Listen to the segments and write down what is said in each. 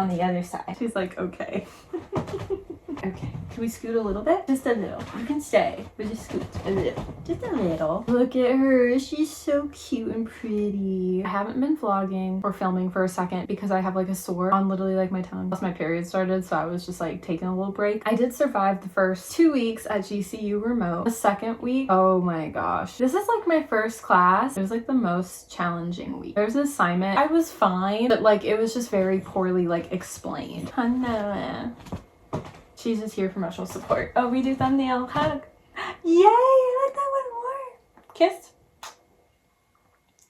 on the other side. She's like, okay. Okay, can we scoot a little bit? Just a little. You can stay, but just scoot a little. Just a little. Look at her. She's so cute and pretty. I haven't been vlogging or filming for a second because I have like a sore on literally like my tongue. Plus my period started, so I was just like taking a little break. I did survive the first 2 weeks at GCU remote. The second week, oh my gosh. This is like my first class. It was like the most challenging week. There's an assignment. I was fine, but like it was just very poorly like explained. Hannah. She's just here for emotional support. Oh, we do thumbnail. Hug. Yay! I like that one more. Kiss.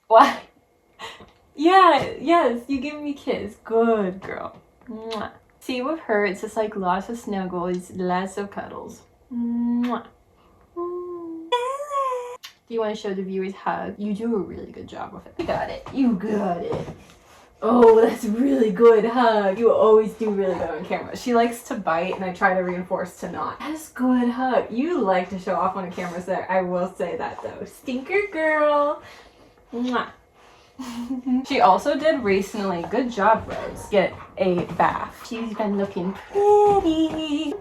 Why? Yeah, yes, you give me a kiss. Good girl. Mwah. See, with her, it's just like lots of snuggles, lots of cuddles. Mwah. Do you want to show the viewers hug? You do a really good job with it. You got it. You got it. Oh, that's really good hug. You always do really good on camera. She likes to bite and I try to reinforce to not. That's good hug. You like to show off when a camera's there. I will say that though. Stinker girl. Mwah. She also did recently, good job Rose, get a bath. She's been looking pretty.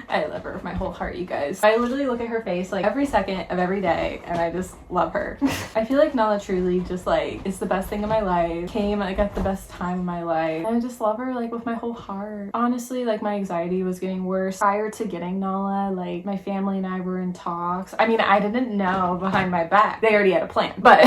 I love her with my whole heart, you guys. I literally look at her face like every second of every day and I just love her. I feel like Nala truly just like is the best thing in my life. Came like at the best time of my life. And I just love her like with my whole heart. Honestly, like my anxiety was getting worse. Prior to getting Nala, like my family and I were in talks. I mean, I didn't know behind my back. They already had a plan, but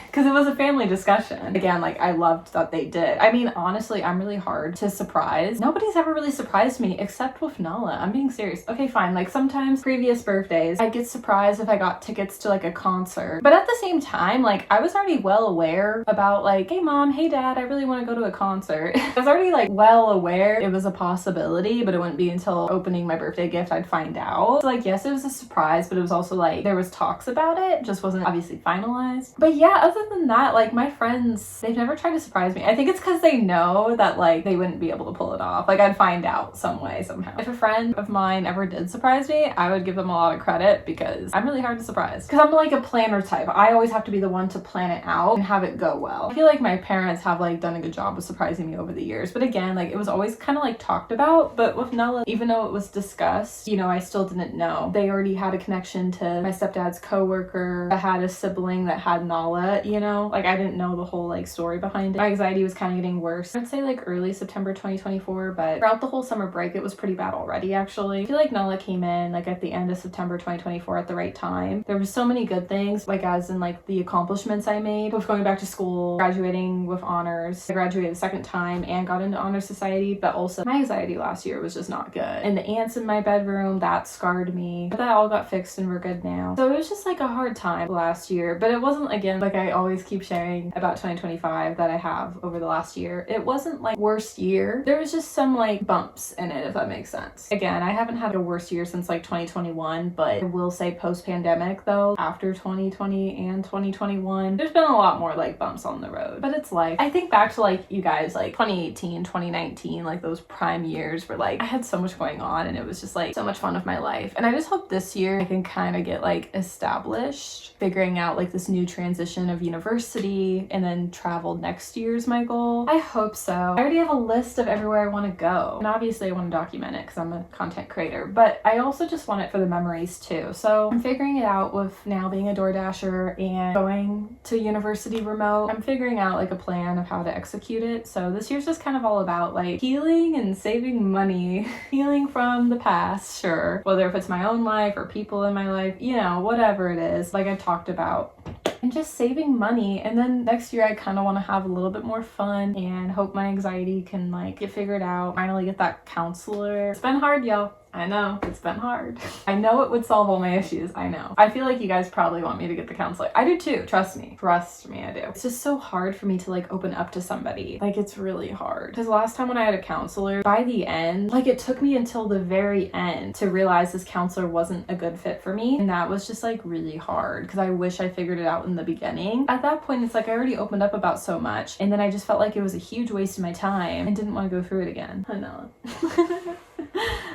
because it was a family discussion. Again, like I loved that they did. I mean, honestly, I'm really hard to surprise. Nobody's ever really surprised me except with Nala. I'm being serious. Okay, fine. Like sometimes previous birthdays, I get surprised if I got tickets to like a concert. But at the same time, like I was already well aware about like, hey mom, hey dad, I really want to go to a concert. I was already like well aware it was a possibility, but it wouldn't be until opening my birthday gift I'd find out. So like, yes, it was a surprise, but it was also like there was talks about it, just wasn't obviously finalized. But yeah, other than that, like my friends, they've never tried to surprise me. I think it's because they know that like they wouldn't be able to pull it off. Like I'd find out some way, somehow. If a friend of mine ever did surprise me, I would give them a lot of credit because I'm really hard to surprise. Because I'm like a planner type. I always have to be the one to plan it out and have it go well. I feel like my parents have like done a good job of surprising me over the years. But again, like it was always kind of like talked about. But with Nala, even though it was discussed, you know, I still didn't know. They already had a connection to my stepdad's coworker that had a sibling that had Nala, you know? Like I didn't know the whole like story behind it. My anxiety was kind of getting worse. I'd say like early September 2024, but throughout the whole summer break, it was pretty bad already actually. I feel like Nala came in like at the end of September 2024 at the right time. There were so many good things, like as in like the accomplishments I made with going back to school, graduating with honors. I graduated the second time and got into honor society, but also my anxiety last year was just not good. And the ants in my bedroom, that scarred me. But that all got fixed and we're good now. So it was just like a hard time last year, but it wasn't, again, like I always keep sharing about 2025 that I have over the last year. It wasn't like worst year. There was just some like bumps in it, if that makes sense. Again, I haven't had a worst year since like 2021, but I will say post-pandemic though, after 2020 and 2021, there's been a lot more like bumps on the road, but it's life. I think back to like you guys, like 2018, 2019, like those prime years where like I had so much going on and it was just like so much fun of my life. And I just hope this year I can kind of get like established, figuring out like this new transition of university and then travel next year is my goal. I hope so. I already have a list of everywhere I want to go. And obviously I want to document it because I'm a content creator, but I also just want it for the memories too. So I'm figuring it out with now being a DoorDasher and going to university remote. I'm figuring out like a plan of how to execute it. So this year's just kind of all about like healing and saving money, healing from the past, sure. Whether if it's my own life or people in my life, you know, whatever it is, like I talked about. And just saving money. And then next year I kind of want to have a little bit more fun and hope my anxiety can like get figured out. Finally get that counselor. It's been hard, y'all. I know, it's been hard. I know it would solve all my issues, I know. I feel like you guys probably want me to get the counselor. I do too, trust me. Trust me, I do. It's just so hard for me to like open up to somebody. Like it's really hard. Because last time when I had a counselor, by the end, like it took me until the very end to realize this counselor wasn't a good fit for me. And that was just like really hard because I wish I figured it out in the beginning. At that point, it's like I already opened up about so much. And then I just felt like it was a huge waste of my time and didn't want to go through it again. I know.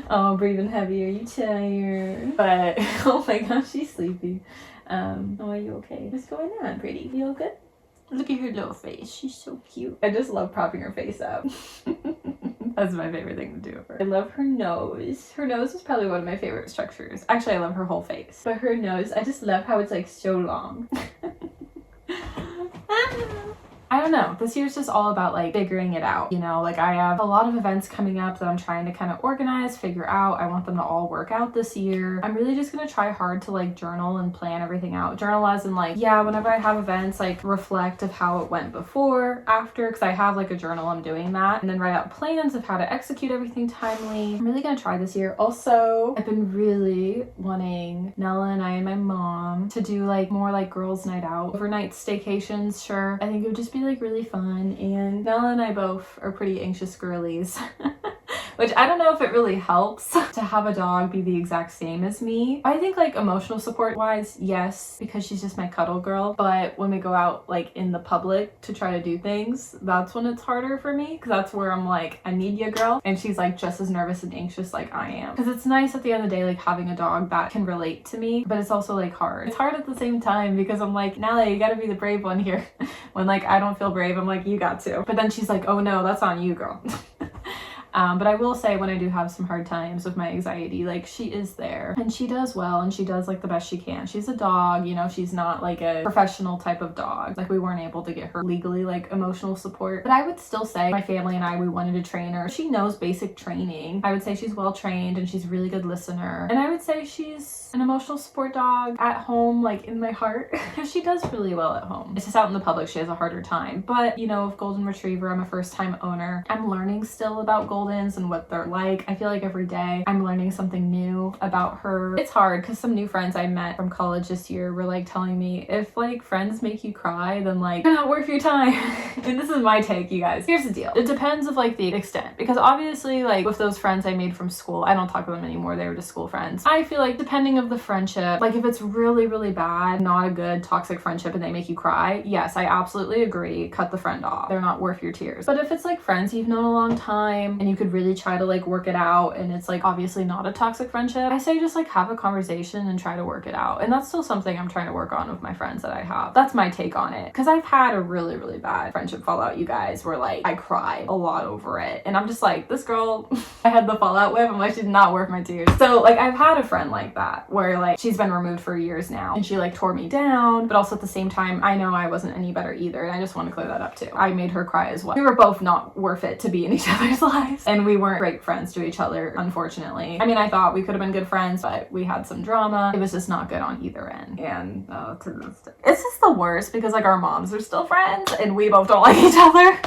Oh, breathing heavy. Are you tired? But oh my gosh, she's sleepy. Oh, are you okay? What's going on, pretty? You all good? Look at her little face. She's so cute. I just love propping her face up. That's my favorite thing to do with her. I love her nose. Her nose is probably one of my favorite structures. Actually, I love her whole face. But her nose, I just love how it's like so long. I don't know. This year's just all about like figuring it out. You know, like I have a lot of events coming up that I'm trying to kind of organize, figure out. I want them to all work out this year. I'm really just gonna try hard to like journal and plan everything out. Journal as in like, yeah, whenever I have events, like reflect of how it went before, after, because I have like a journal, I'm doing that. And then write out plans of how to execute everything timely. I'm really gonna try this year. Also, I've been really wanting Nella and I and my mom to do like more like girls' night out. Overnight staycations, sure. I think it would just be like really fun, and Nella and I both are pretty anxious girlies. Which I don't know if it really helps to have a dog be the exact same as me. I think like emotional support wise, yes, because she's just my cuddle girl. But when we go out like in the public to try to do things, that's when it's harder for me, because that's where I'm like, I need you, girl. And she's like just as nervous and anxious like I am. Because it's nice at the end of the day, like having a dog that can relate to me, but it's also like hard. It's hard at the same time because I'm like, Nella, you gotta be the brave one here. When like I don't feel brave, I'm like, you got to. But then she's like, oh no, that's on you, girl. But I will say when I do have some hard times with my anxiety, like she is there and she does well and she does like the best she can. She's a dog, you know, she's not like a professional type of dog. Like we weren't able to get her legally like emotional support, but I would still say my family and I, we wanted to train her. She knows basic training. I would say she's well trained and she's a really good listener. And I would say she's an emotional support dog at home, like in my heart. She does really well at home. It's just out in the public she has a harder time. But you know, with Golden Retriever, I'm a first time owner. I'm learning still about Goldens and what they're like. I feel like every day I'm learning something new about her. It's hard because some new friends I met from college this year were like telling me, if like friends make you cry, then like they're not worth your time. And this is my take, you guys. Here's the deal. It depends of like the extent, because obviously like with those friends I made from school, I don't talk to them anymore. They were just school friends. I feel like depending of the friendship, like if it's really, really bad, not a good toxic friendship and they make you cry, yes, I absolutely agree. Cut the friend off. They're not worth your tears. But if it's like friends you've known a long time and you could really try to like work it out and it's like obviously not a toxic friendship, I say just like have a conversation and try to work it out. And that's still something I'm trying to work on with my friends that I have. That's my take on it, because I've had a really, really bad friendship fallout, you guys, where like I cry a lot over it and I'm just like, this girl I had the fallout with, I'm like, she's not worth my tears. So like I've had a friend like that where like she's been removed for years now and she like tore me down, but also at the same time I know I wasn't any better either, and I just want to clear that up too. I made her cry as well. We were both not worth it to be in each other's lives, and we weren't great friends to each other, unfortunately. I mean, I thought we could have been good friends, but we had some drama. It was just not good on either end. And it's just the worst because like our moms are still friends and we both don't like each other.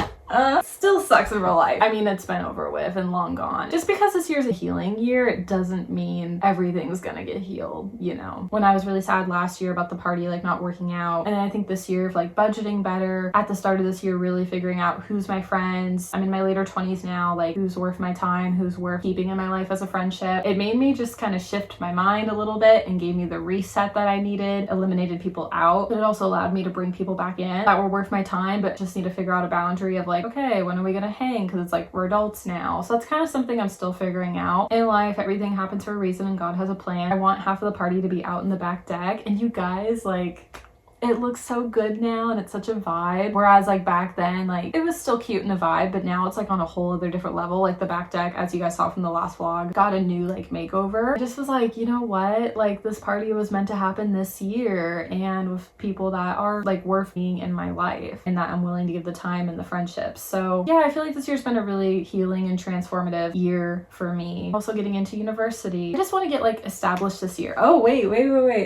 Still sucks in real life. I mean, it's been over with and long gone. Just because this year's a healing year, it doesn't mean everything's gonna get healed, you know? When I was really sad last year about the party like not working out, and then I think this year of like budgeting better, at the start of this year really figuring out who's my friends. I'm in my later 20s now, like who's worth my time, who's worth keeping in my life as a friendship. It made me just kind of shift my mind a little bit and gave me the reset that I needed, eliminated people out, but it also allowed me to bring people back in that were worth my time, but just need to figure out a boundary of like, okay, when are we gonna hang? Because it's like we're adults now. So that's kind of something I'm still figuring out. In life, everything happens for a reason and God has a plan. I want half of the party to be out in the back deck, and you guys, like, it looks so good now and it's such a vibe. Whereas like back then, like it was still cute in a vibe, but now it's like on a whole other different level. Like the back deck, as you guys saw from the last vlog, got a new like makeover. I just was like, you know what? Like this party was meant to happen this year and with people that are like worth being in my life and that I'm willing to give the time and the friendships. So yeah, I feel like this year's been a really healing and transformative year for me. Also getting into university. I just want to get like established this year. Oh, wait.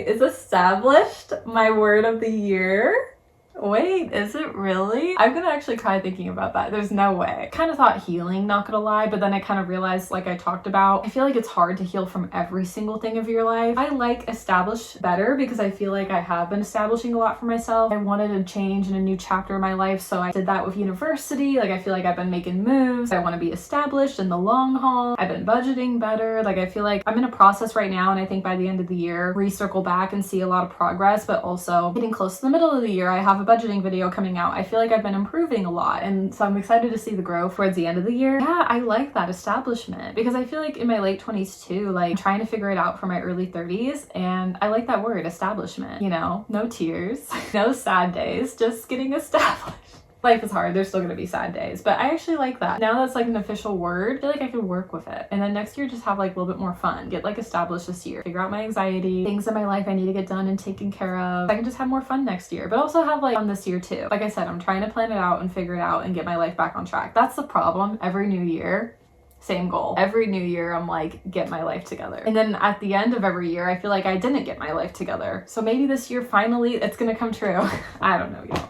Is established my word of the year? Wait, is it really? I'm gonna actually cry thinking about that. There's no way. Kind of thought healing, not gonna lie, but then I kind of realized, like I talked about, I feel like it's hard to heal from every single thing of your life. I like establish better because I feel like I have been establishing a lot for myself. I wanted a change in a new chapter of my life, so I did that with university. Like I feel like I've been making moves. I want to be established in the long haul. I've been budgeting better. Like I feel like I'm in a process right now, and I think by the end of the year, recircle back and see a lot of progress, but also getting close to the middle of the year, I have a budgeting video coming out, I feel like I've been improving a lot, and so I'm excited to see the growth towards the end of the year. Yeah, I like that establishment, because I feel like in my late 20s too, like trying to figure it out for my early 30s, and I like that word, establishment, you know, no tears, no sad days, just getting established. Life is hard, there's still gonna be sad days, but I actually like that. Now that's like an official word, I feel like I could work with it. And then next year just have like a little bit more fun, get like established this year, figure out my anxiety, things in my life I need to get done and taken care of. I can just have more fun next year, but also have like fun this year too. Like I said, I'm trying to plan it out and figure it out and get my life back on track. That's the problem. Every new year, same goal. Every new year, I'm like, get my life together. And then at the end of every year, I feel like I didn't get my life together. So maybe this year, finally, it's gonna come true. I don't know, y'all.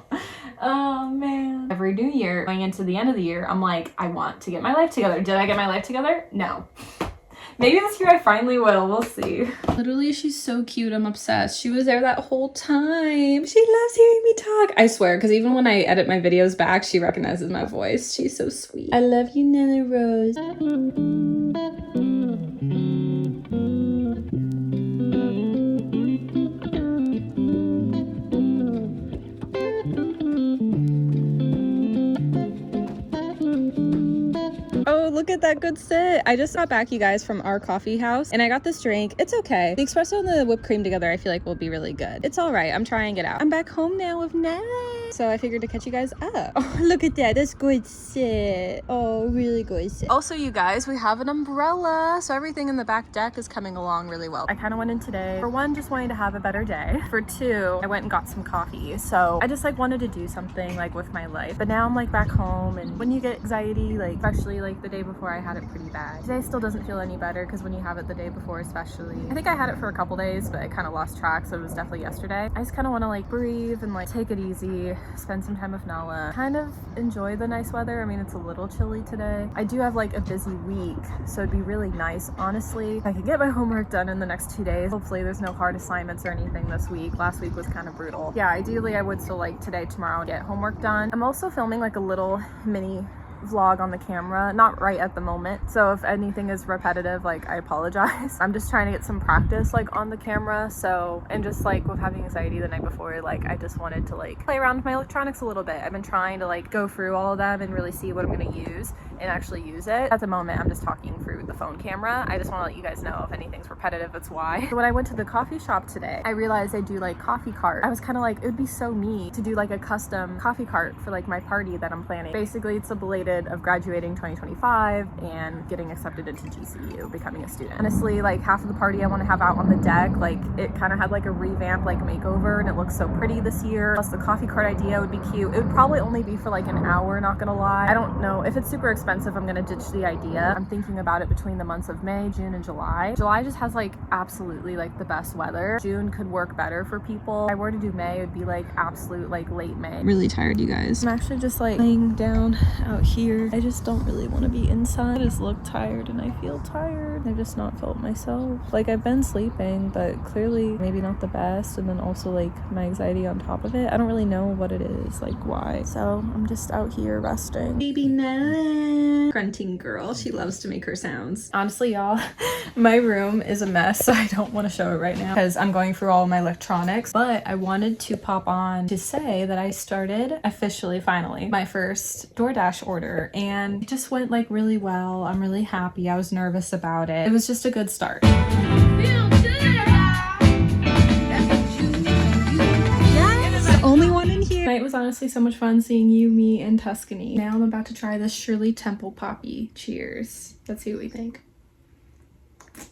Oh man. Every new year, going into the end of the year, I'm like, I want to get my life together. Did I get my life together? No. Maybe this year I finally will. We'll see. Literally, she's so cute. I'm obsessed. She was there that whole time. She loves hearing me talk. I swear, because even when I edit my videos back, she recognizes my voice. She's so sweet. I love you, Nana Rose. Look at that good sit. I just got back, you guys, from our coffee house, and I got this drink. It's okay. The espresso and the whipped cream together, I feel like will be really good. It's all right. I'm trying it out. I'm back home now with Nana, so I figured to catch you guys up. Oh, look at that. That's good sit. Oh, really good sit. Also, you guys, we have an umbrella, so everything in the back deck is coming along really well. I kind of went in today, for one, just wanting to have a better day. For two, I went and got some coffee, so I just like wanted to do something like with my life. But now I'm like back home, and when you get anxiety, like especially like the day before, I had it pretty bad. Today still doesn't feel any better, because when you have it the day before, especially, I think I had it for a couple days, but I kind of lost track, so it was definitely yesterday. I just kind of want to like breathe and like take it easy, spend some time with Nala, kind of enjoy the nice weather. I mean, it's a little chilly today. I do have like a busy week, so it'd be really nice, honestly, if I could get my homework done in the next 2 days. Hopefully there's no hard assignments or anything this week. Last week was kind of brutal. Yeah, ideally I would still like today, tomorrow, get homework done. I'm also filming like a little mini vlog on the camera, not right at the moment, so if anything is repetitive, like, I apologize. I'm just trying to get some practice like on the camera, so, and just like with having anxiety the night before, like I just wanted to like play around with my electronics a little bit. I've been trying to like go through all of them and really see what I'm gonna use and actually use it. At the moment, I'm just talking through the phone camera. I just want to let you guys know if anything's repetitive, it's why. So when I went to the coffee shop today, I realized I do like coffee cart. I was kind of like, it would be so neat to do like a custom coffee cart for like my party that I'm planning. Basically, it's a belated of graduating 2025 and getting accepted into GCU, becoming a student. Honestly, like half of the party I want to have out on the deck, like it kind of had like a revamp, like makeover, and it looks so pretty this year. Plus the coffee cart idea would be cute. It would probably only be for like an hour, not gonna lie. I don't know if it's super expensive. I'm gonna ditch the idea. I'm thinking about it between the months of May, June, and July. July just has like absolutely like the best weather. June could work better for people. If I were to do May, it would be like absolute like late May. Really tired, you guys. I'm actually just like laying down out here. I just don't really want to be inside. I just look tired and I feel tired. I've just not felt myself. Like I've been sleeping, but clearly maybe not the best, and then also like my anxiety on top of it. I don't really know what it is, like why. So I'm just out here resting. Baby Nana. Grunting girl. She loves to make her sounds. Honestly, y'all, my room is a mess, so I don't want to show it right now because I'm going through all my electronics, but I wanted to pop on to say that I started officially, finally, my first DoorDash order, and it just went like really well. I'm really happy. I was nervous about it. It was just a good start. Yes, only one in here. Tonight was honestly so much fun seeing you, me, and Tuscany. Now I'm about to try this Shirley Temple Poppy. Cheers. Let's see what we think.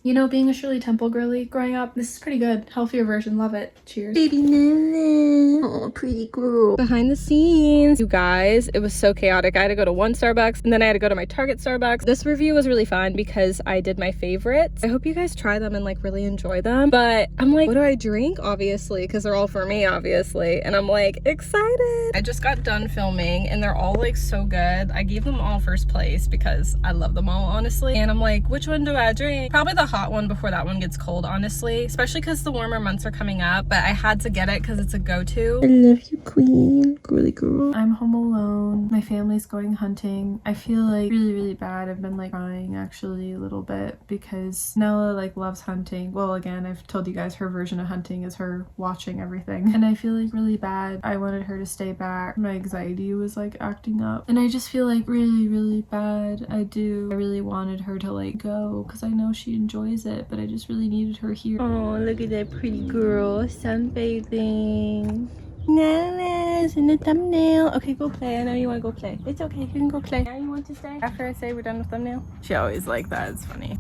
You know, being a Shirley Temple girly growing up, this is pretty good. Healthier version, love it. Cheers. Baby Nana. Oh, pretty girl. Behind the scenes, you guys, it was so chaotic. I had to go to one Starbucks, and then I had to go to my Target Starbucks. This review was really fun because I did my favorites. I hope you guys try them and like really enjoy them. But I'm like, what do I drink? Obviously, because they're all for me, obviously. And I'm like, excited. I just got done filming, and they're all like so good. I gave them all first place because I love them all, honestly. And I'm like, which one do I drink? Probably probably the hot one before that one gets cold, honestly, especially because the warmer months are coming up, but I had to get it because it's a go-to. I love you, queen. Girly girl. I'm home alone. My family's going hunting. I feel like really bad. I've been like crying actually a little bit because Nella like loves hunting. Well, again, I've told you guys her version of hunting is her watching everything, and I feel like really bad. I wanted her to stay back. My anxiety was like acting up, and I just feel like really bad. I really wanted her to like go because I know she enjoys it, but I just really needed her here. Oh, look at that pretty girl sunbathing. Nana's in the thumbnail. Okay, go play. I know you want to go play. It's okay. You can go play. Now you want to stay? After I say we're done with thumbnail? She always like that. It's funny.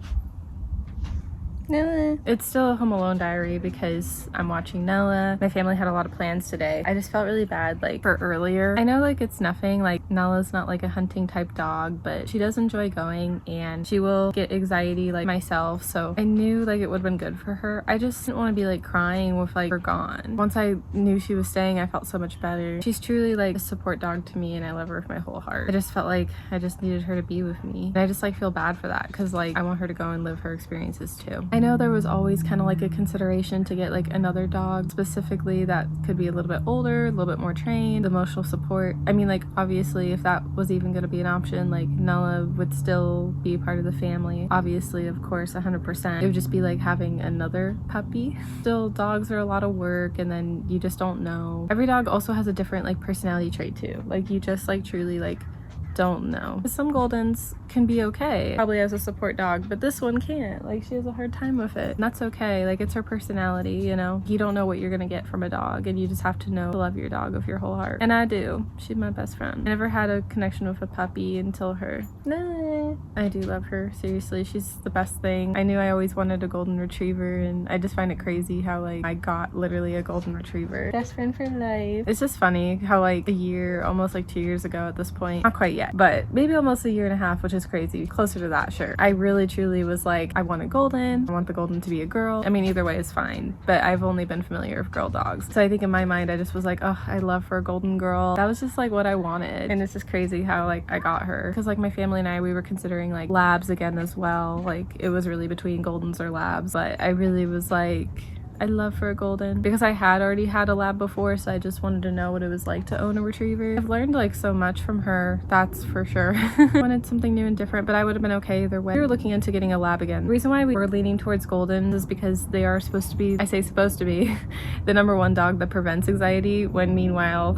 Nella. It's still a Home Alone diary because I'm watching Nella. My family had a lot of plans today. I just felt really bad like for earlier. I know like it's nothing, like Nella's not like a hunting type dog, but she does enjoy going and she will get anxiety like myself, so I knew like it would have been good for her. I just didn't want to be like crying with like her gone. Once I knew she was staying, I felt so much better. She's truly like a support dog to me and I love her with my whole heart. I just felt like I just needed her to be with me, and I just like feel bad for that because like I want her to go and live her experiences too. I know there was always kind of like a consideration to get like another dog specifically that could be a little bit older, a little bit more trained, emotional support. I mean, like obviously if that was even going to be an option, like Nella would still be a part of the family, obviously, of course, 100%. It would just be like having another puppy. Still, dogs are a lot of work and then you just don't know. Every dog also has a different like personality trait too. Like you just like truly like don't know. Some Goldens can be okay, probably as a support dog, but this one can't. Like she has a hard time with it, and that's okay. Like it's her personality, you know. You don't know what you're gonna get from a dog, and you just have to know to love your dog with your whole heart. And I do. She's my best friend. I never had a connection with a puppy until her. Nah. I do love her, seriously. She's the best thing. I knew I always wanted a golden retriever, and I just find it crazy how like I got literally a golden retriever. Best friend for life. It's just funny how like a year, almost like 2 years ago at this point, not quite yet, but maybe almost a year and a half, which is crazy, closer to that, sure, I really truly was like, I want a golden. I want the golden to be a girl. I mean, either way is fine, but I've only been familiar with girl dogs, so I think in my mind I just was like, oh, I love for a golden girl. That was just like what I wanted, and it's just crazy how like I got her, because like my family and I, we were considering like labs again as well. Like it was really between goldens or labs, but I really was like, I'd love for a golden, because I had already had a lab before, so I just wanted to know what it was like to own a retriever. I've learned like so much from her, that's for sure. Wanted something new and different, but I would have been okay either way. We were looking into getting a lab again. The reason why we were leaning towards goldens is because they are supposed to be, I say supposed to be, the #1 dog that prevents anxiety, when meanwhile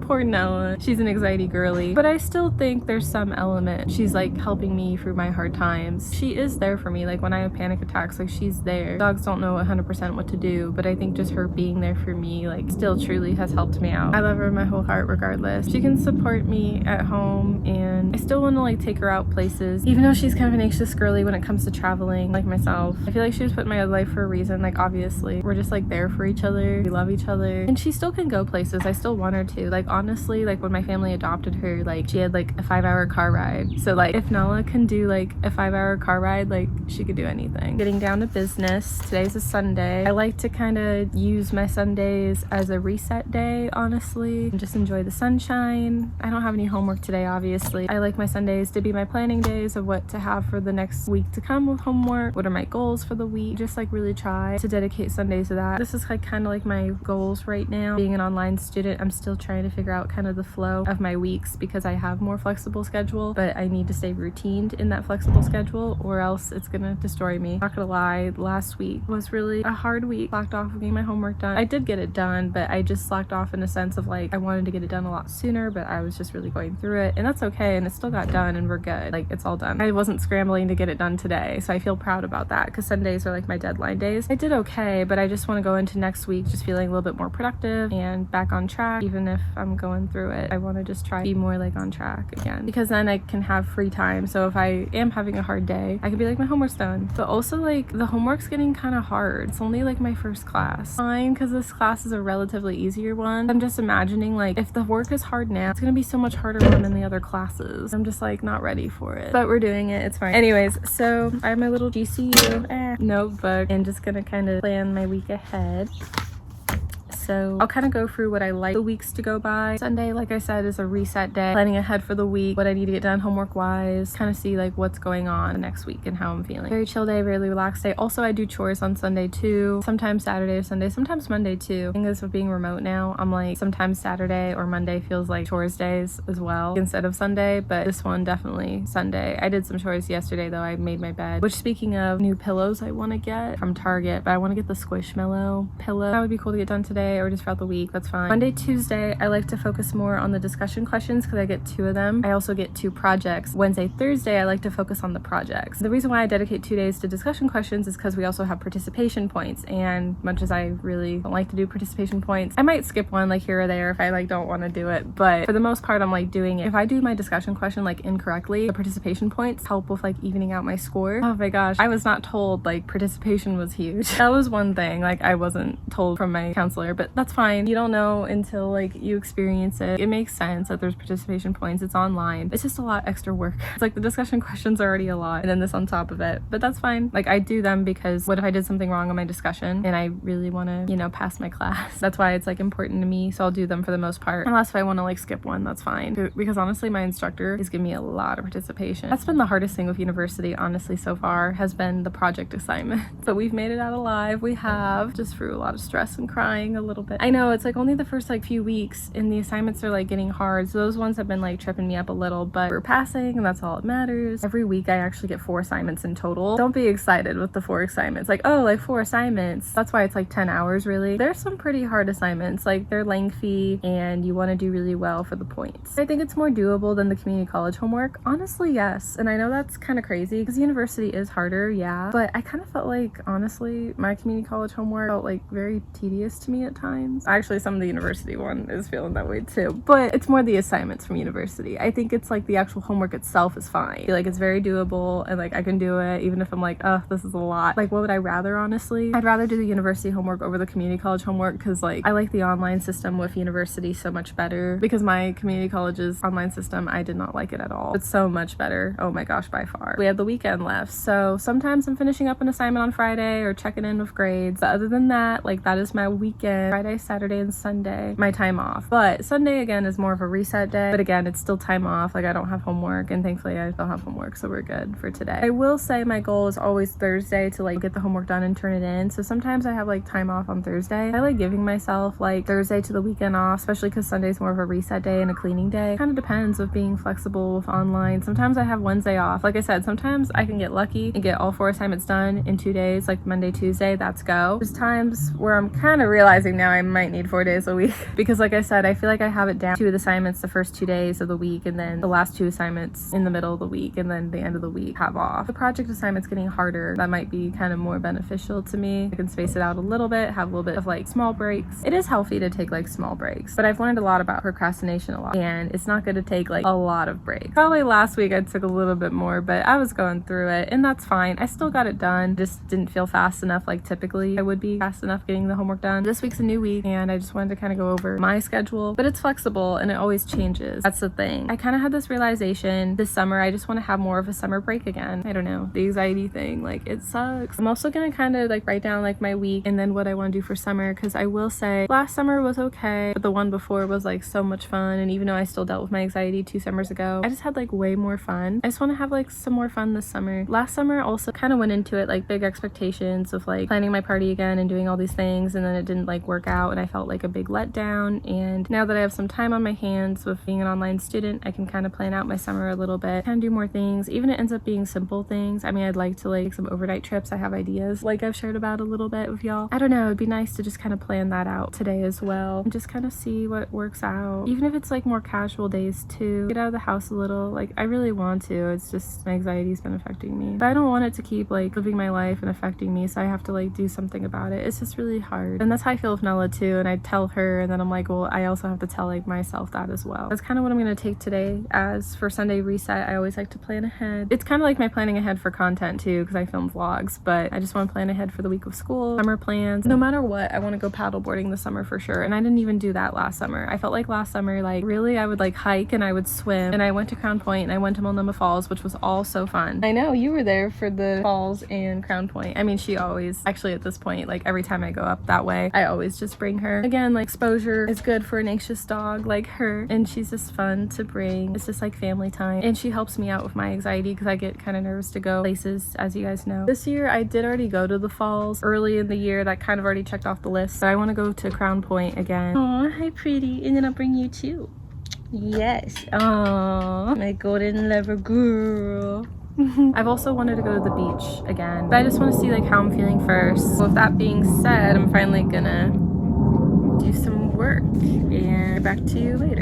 poor Nella, she's an anxiety girly, but I still think there's some element. She's like helping me through my hard times. She is there for me, like when I have panic attacks, like she's there. Dogs don't know 100% what to do, but I think just her being there for me like still truly has helped me out. I love her with my whole heart regardless. She can support me at home, and I still want to like take her out places, even though she's kind of an anxious girly when it comes to traveling like myself. I feel like she was put in my life for a reason. Like obviously we're just like there for each other, we love each other, and she still can go places. I still want her to. Like honestly, like when my family adopted her, like she had like a 5-hour car ride, so like if Nella can do like a 5-hour car ride, like she could do anything. Getting down to business, today's a Sunday. I like to kind of use my Sundays as a reset day, honestly, and just enjoy the sunshine. I don't have any homework today, obviously. I like my Sundays to be my planning days of what to have for the next week to come with homework, what are my goals for the week, just like really try to dedicate Sundays to that. This is like kind of like my goals right now. Being an online student, I'm still trying to figure out kind of the flow of my weeks, because I have more flexible schedule, but I need to stay routined in that flexible schedule or else it's gonna destroy me. Not gonna lie, last week was really a hard week. Slacked off of getting my homework done. I did get it done, but I just slacked off in a sense of like I wanted to get it done a lot sooner, but I was just really going through it, and that's okay, and it still got done and we're good. Like it's all done. I wasn't scrambling to get it done today, so I feel proud about that, because Sundays are like my deadline days. I did okay, but I just want to go into next week just feeling a little bit more productive and back on track. Even if I'm going through it, I want to just try to be more like on track again, because then I can have free time. So if I am having a hard day, I can be like, my homework's done. But also like the homework's getting kind of hard. It's only like my first class. Fine, because this class is a relatively easier one. I'm just imagining like if the work is hard now, it's gonna be so much harder when I'm in the other classes. I'm just like not ready for it, but we're doing it, it's fine. Anyways, so I have my little GCU notebook and just gonna kind of plan my week ahead. So I'll kind of go through what I like the weeks to go by. Sunday, like I said, is a reset day, planning ahead for the week, what I need to get done homework wise, kind of see like what's going on next week and how I'm feeling. Very chill day, very relaxed day. Also, I do chores on Sunday too, sometimes Saturday or Sunday, sometimes Monday too. The thing is, with being remote now, I'm like, sometimes Saturday or Monday feels like chores days as well instead of Sunday, but this one definitely Sunday. I did some chores yesterday though. I made my bed, which, speaking of new pillows I want to get from Target, but I want to get the Squishmallow pillow. That would be cool to get done today or just throughout the week. That's fine. Monday, Tuesday, I like to focus more on the discussion questions because I get 2 of them. I also get 2 projects. Wednesday, Thursday, I like to focus on the projects. The reason why I dedicate 2 days to discussion questions is because we also have participation points, and much as I really don't like to do participation points, I might skip one like here or there if I like don't want to do it, but for the most part I'm like doing it. If I do my discussion question like incorrectly, the participation points help with like evening out my score. Oh my gosh, I was not told like participation was huge. That was one thing like I wasn't told from my counselor, but that's fine. You don't know until like you experience it. It makes sense that there's participation points. It's online. It's just a lot extra work. It's like the discussion questions are already a lot and then this on top of it, but that's fine. Like I do them because what if I did something wrong on my discussion and I really want to, you know, pass my class? That's why it's like important to me, so I'll do them for the most part, unless if I want to like skip one, that's fine, because honestly my instructor is giving me a lot of participation. That's been the hardest thing with university honestly so far, has been the project assignment. But we've made it out alive. We have, just through a lot of stress and crying a little bit. I know it's like only the first like few weeks and the assignments are like getting hard, so those ones have been like tripping me up a little, but we're passing and that's all that matters. Every week I actually get 4 assignments in total. Don't be excited with the 4 assignments, like, oh, like 4 assignments, that's why it's like 10 hours really. There's some pretty hard assignments, like they're lengthy and you want to do really well for the points. I think it's more doable than the community college homework, honestly. Yes, and I know that's kind of crazy because university is harder, yeah, but I kind of felt like honestly my community college homework felt like very tedious to me at times. Actually, some of the university one is feeling that way too, but it's more the assignments from university. I think it's like the actual homework itself is fine. I feel like it's very doable and like I can do it even if I'm like, oh, this is a lot. Like, what would I rather? Honestly, I'd rather do the university homework over the community college homework because like I like the online system with university so much better, because my community college's online system, I did not like it at all. It's so much better, oh my gosh, by far. We have the weekend left, so sometimes I'm finishing up an assignment on Friday or checking in with grades, but other than that, like that is my weekend. Friday, Saturday, and Sunday, my time off. But Sunday again is more of a reset day, but again it's still time off. Like I don't have homework, and thankfully I don't have homework, so we're good for today. I will say my goal is always Thursday to like get the homework done and turn it in, so sometimes I have like time off on Thursday. I like giving myself like Thursday to the weekend off, especially because Sunday's more of a reset day and a cleaning day. Kind of depends with being flexible with online. Sometimes I have Wednesday off. Like I said, sometimes I can get lucky and get all 4 assignments done in 2 days, like Monday, Tuesday, that's go. There's times where I'm kind of realizing now I might need 4 days a week because like I said, I feel like I have it down 2 of the assignments the first 2 days of the week, and then the last 2 assignments in the middle of the week, and then the end of the week have off. The project assignment's getting harder. That might be kind of more beneficial to me. I can space it out a little bit, have a little bit of like small breaks. It is healthy to take like small breaks, but I've learned a lot about procrastination a lot, and it's not good to take like a lot of breaks. Probably last week I took a little bit more, but I was going through it and that's fine. I still got it done, just didn't feel fast enough like typically I would be fast enough getting the homework done. This week's a new week and I just wanted to kind of go over my schedule, but it's flexible and it always changes. That's the thing. I kind of had this realization this summer, I just want to have more of a summer break again. I don't know, the anxiety thing, like it sucks. I'm also gonna kind of like write down like my week and then what I want to do for summer, because I will say last summer was okay, but the one before was like so much fun, and even though I still dealt with my anxiety 2 summers ago, I just had like way more fun. I just want to have like some more fun this summer. Last summer also kind of went into it like big expectations of like planning my party again and doing all these things, and then it didn't like work out and I felt like a big letdown. And now that I have some time on my hands with being an online student, I can kind of plan out my summer a little bit, kind of do more things, even if it ends up being simple things. I mean, I'd like to like take some overnight trips. I have ideas like I've shared about a little bit with y'all. I don't know, it'd be nice to just kind of plan that out today as well and just kind of see what works out, even if it's like more casual days too. Get out of the house a little. Like I really want to, it's just my anxiety's been affecting me, but I don't want it to keep like living my life and affecting me, so I have to like do something about it. It's just really hard, and that's how I feel with Nella too. And I tell her, and then I'm like, well, I also have to tell like myself that as well. That's kind of what I'm gonna take today. As for Sunday reset, I always like to plan ahead. It's kind of like my planning ahead for content too, because I film vlogs, but I just want to plan ahead for the week of school, summer plans. No matter what, I want to go paddleboarding this summer for sure, and I didn't even do that last summer. I felt like last summer, like really I would like hike and I would swim, and I went to Crown Point and I went to Multnomah Falls, which was all so fun. I know you were there for the falls and Crown Point. I mean, she always, actually at this point, like every time I go up that way, I always always just bring her. Again, like exposure is good for an anxious dog like her, and she's just fun to bring. It's just like family time, and she helps me out with my anxiety because I get kind of nervous to go places, as you guys know. This year I did already go to the falls early in the year. That kind of already checked off the list, but I want to go to Crown Point again. Oh, hi pretty, and then I'll bring you too. Yes. Oh, my golden lover girl. I've also wanted to go to the beach again, but I just want to see like how I'm feeling first. So with that being said, I'm finally gonna do some work and get back to you later.